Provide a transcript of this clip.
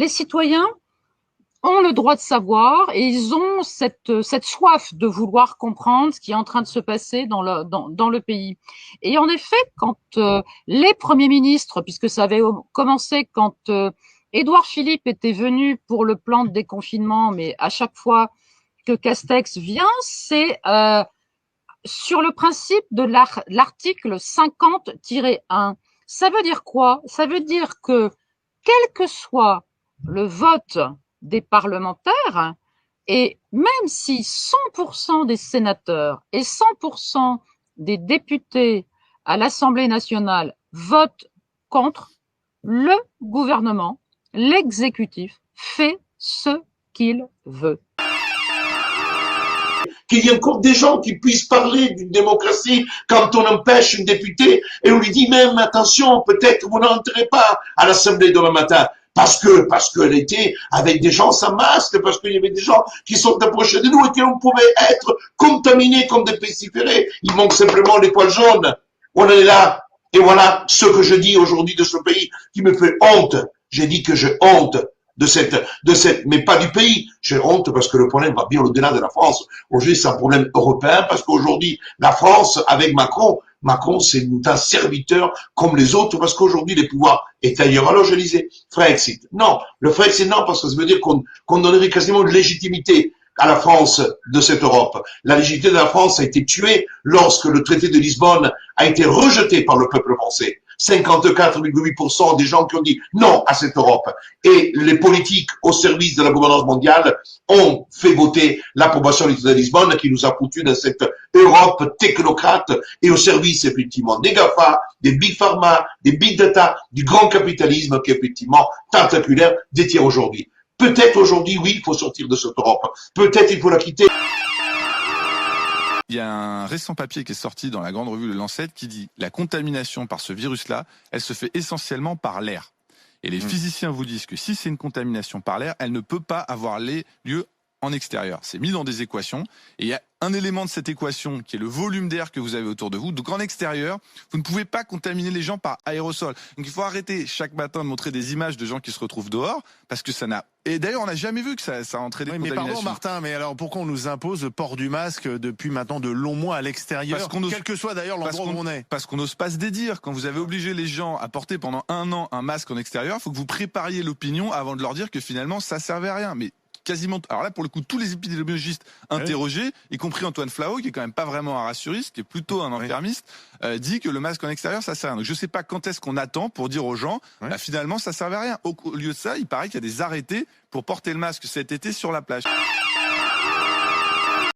Les citoyens ont le droit de savoir et ils ont cette soif de vouloir comprendre ce qui est en train de se passer dans le pays. Et en effet, quand les premiers ministres, puisque ça avait commencé quand Édouard Philippe était venu pour le plan de déconfinement, mais à chaque fois que Castex vient, c'est sur le principe de l'article 50-1. Ça veut dire quoi? Ça veut dire que quel que soit le vote des parlementaires, et même si 100% des sénateurs et 100% des députés à l'Assemblée nationale votent contre, le gouvernement, l'exécutif, fait ce qu'il veut. Qu'il y ait encore des gens qui puissent parler d'une démocratie quand on empêche une députée et on lui dit même attention, peut-être vous n'entrez pas à l'Assemblée demain matin. Parce qu'elle était avec des gens sans masque, parce qu'il y avait des gens qui sont approchés de nous et qu'on pouvait être contaminés comme des pestiférés. Il manque simplement les poils jaunes. On est là. Et voilà ce que je dis aujourd'hui de ce pays qui me fait honte. J'ai dit que j'ai honte de cette, mais pas du pays. J'ai honte parce que le problème va bien au-delà de la France. Aujourd'hui, c'est un problème européen parce qu'aujourd'hui, la France, avec Macron, c'est un serviteur comme les autres parce qu'aujourd'hui, les pouvoirs est ailleurs. Alors, je disais, Frexit. Non, le Frexit, non, parce que ça veut dire qu'on donnerait quasiment une légitimité à la France de cette Europe. La légitimité de la France a été tuée lorsque le traité de Lisbonne a été rejeté par le peuple français. 54,8% des gens qui ont dit non à cette Europe. Et les politiques au service de la gouvernance mondiale ont fait voter l'approbation du traité de Lisbonne qui nous a foutu dans cette Europe technocrate et au service effectivement des GAFA, des Big Pharma, des Big Data, du grand capitalisme qui effectivement tentaculaire détient aujourd'hui. Peut-être aujourd'hui, oui, il faut sortir de cette Europe. Peut-être il faut la quitter. Il y a un récent papier qui est sorti dans la grande revue Le Lancet qui dit la contamination par ce virus-là, elle se fait essentiellement par l'air. Et les physiciens vous disent que si c'est une contamination par l'air, elle ne peut pas avoir lieu en extérieur. C'est mis dans des équations et il y a un élément de cette équation qui est le volume d'air que vous avez autour de vous. Donc en extérieur, vous ne pouvez pas contaminer les gens par aérosol. Donc il faut arrêter chaque matin de montrer des images de gens qui se retrouvent dehors parce que ça n'a... Et d'ailleurs, on n'a jamais vu que ça a entraîné des contaminations. Mais pardon Martin, mais alors pourquoi on nous impose le port du masque depuis maintenant de longs mois à l'extérieur, quel que soit d'ailleurs l'endroit où on est? Parce qu'on n'ose pas se dédire. Quand vous avez obligé les gens à porter pendant 1 an un masque en extérieur, il faut que vous prépariez l'opinion avant de leur dire que finalement ça servait à rien. Mais quasiment, alors là pour le coup tous les épidémiologistes interrogés, y compris Antoine Flahault qui est quand même pas vraiment un rassuriste, qui est plutôt un enfermiste, dit que le masque en extérieur ça sert à rien. Donc je sais pas quand est-ce qu'on attend pour dire aux gens bah, finalement ça servait à rien. Au lieu de ça, il paraît qu'il y a des arrêtés pour porter le masque cet été sur la plage.